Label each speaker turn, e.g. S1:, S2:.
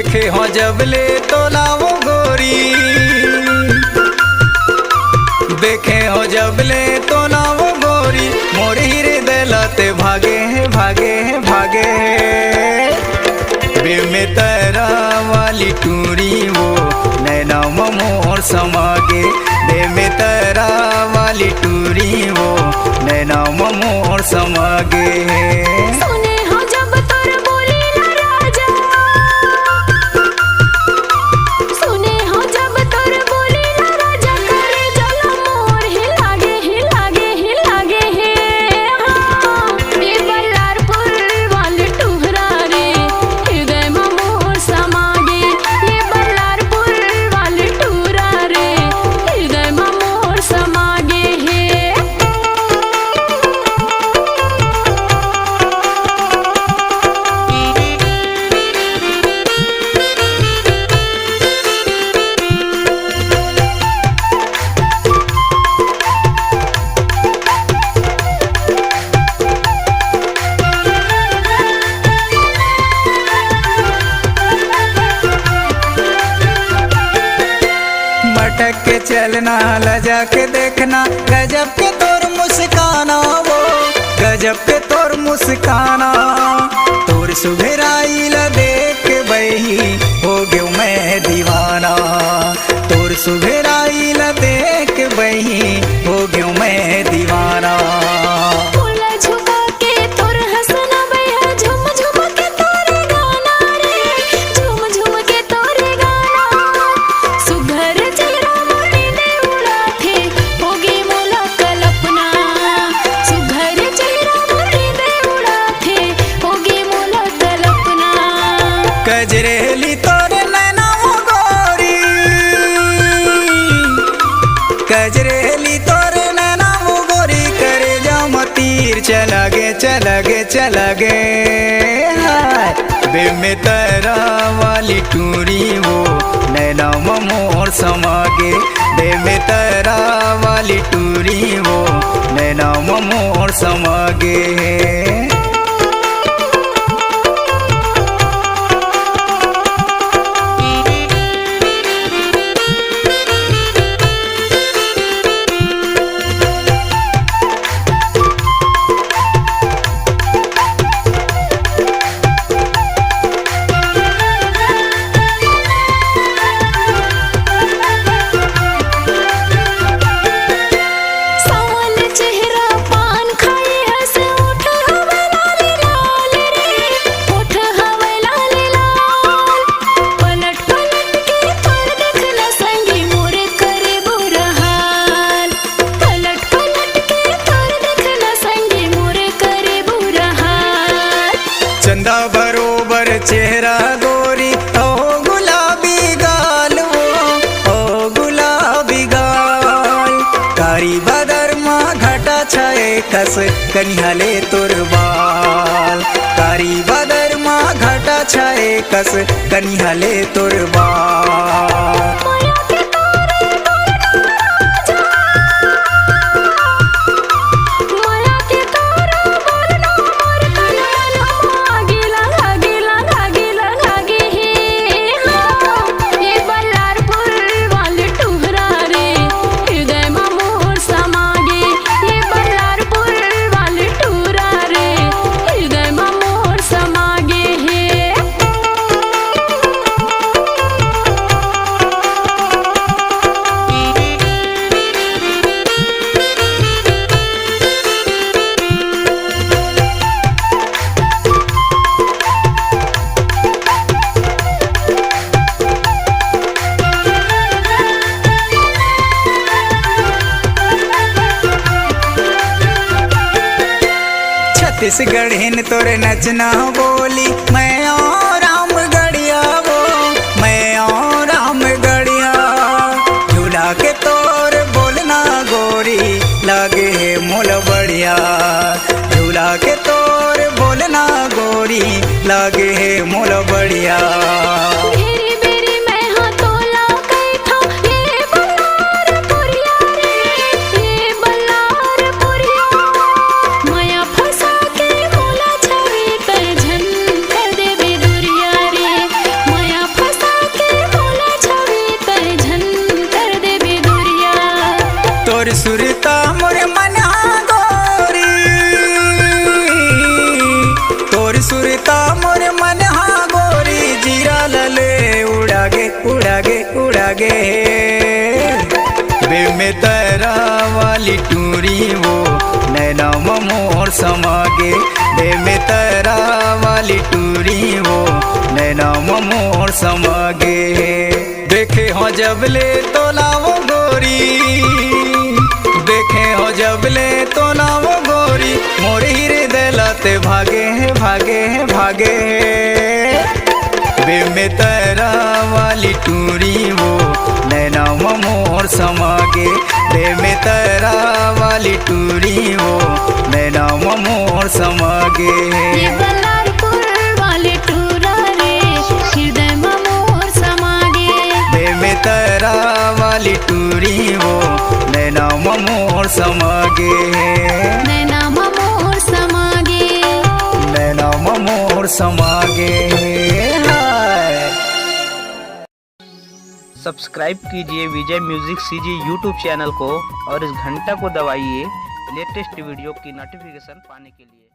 S1: देखे हो जबले तोला वो गोरी, देखे हो जबले तोला वो गोरी, मोर हृदय लते भागे है भागे है भागे है। बे में तेरा वाली टूरी वो नैना मोर समागे, बे में तेरा वाली टूरी वो नैना मोर समागे।
S2: सुने हो जब तोर बोली ना राजा, सुने हो जब तोर बोली ना राजा, करे जला मोर ही लागे ही लागे ही लागे है। ये बल्लारपुर वाले टुहरा रे हृदय में मोर समागे, ये बल्लारपुर वाले टुहरा रे हृदय में मोर समागे है।
S1: मटक के चलना लजा के देखना, गजब के तोर मुस्काना वो, गजब के तोर मुस्काना। तोर सुघराई ला देख बही हो गयो मैं दीवाना, तोर सुघराई ला देख बही हो गयो मैं दीवाना।
S2: फूला झुका के तोर हंसना भैया, झुम झुम के तोरे गाना रे, झुम झुम के तोरे गाना। सुघर चेहरा मोरे ने उड़ा थे, होगी मोला कल्पना। सुघर चेहरा मोरे ने उड़ा थे, होगी मोला कल्पना।
S1: गजरेली तोर नैना वो गोरी, गजरेली तोर नैना वो गोरी, करे जाम तीर चला गे चला गे चला गे। हाय बे में तेरा वाली टूरी वो नैना मोर समागे, बे में तेरा वाली टूरी वो नैना मोर समागे।
S2: सावन चेहरा पान खाए हंसे, उठ हवे लाल लाल रे, उठ हवे लाल लाल। पलट पलट के तोर देखना संगी मोरे करे बुरा हाल, पलट पलट के तोर देखना संगी मोरे करे बुरा हाल।
S1: चंदा बरोबर चेहरा गोरी, ओ गुलाबी गाल वो, ओ गुलाबी गाल। कारी बदर माँ घटा छाए कस कनिहाले तोर बाल, कारी बदर माँ घटा छाए कस कनिहाले तोर बाल।
S2: माया के तोरे बोलना राजा, माया के तोरे बोलना मोर कनवा लागिला लागिला लागिला लागे हे। ये बल्लारपुर वाले टुहरा रे हृदय में मोर समागे, ये बल्लारपुर वाले टुहरा रे हृदय में मोर समागे हे।
S1: छत्तीसगढ़ हिन तोरे नचना बोली, मैं और राम गढ़िया वो, मैं और राम गढ़िया। झूला के तोर बोलना गोरी लागे है मोल बढ़िया, झूला के तोर बोलना गोरी लागे है मोल बढ़िया।
S2: घेरी बेरी मैं हाँ तोला कई था, ये बल्लारपुरिया रे, ये बल्लारपुरिया। माया फंसा के मोला छवि कर झन कर देवे दुरिया रे, माया
S1: सुरता मोरे मना गोरी, तोर सुरता मोरे मना गोरी, जीरा लले उड़ागे उड़ागे उड़ागे। बे में तेरा वाली टूरी वो नैना मोर समागे, बे में तेरा वाली टूरी वो नैना मोर समागे। देखे हो जबले तो लाओ गोरी, देखे हो जबले तो लाओ गोरी, मोर हृदय लाते भागे भागे भागे। बे में तेरा वाली टूरी वो नैना मोर समागे, बे में तेरा वाली टूरी वो नैना मोर समागे।
S2: ये बल्लारपुर वाले टूरा रे हृदय में मोर समागे,
S1: बे में तेरा वाली टूरी वो नैना मोर समागे,
S2: नैना मोर समागे,
S1: नैना मोर समागे। हाय
S3: सब्सक्राइब कीजिए विजय म्यूजिक सीजी यूट्यूब चैनल को और इस घंटा को दबाइए लेटेस्ट वीडियो की नोटिफिकेशन पाने के लिए।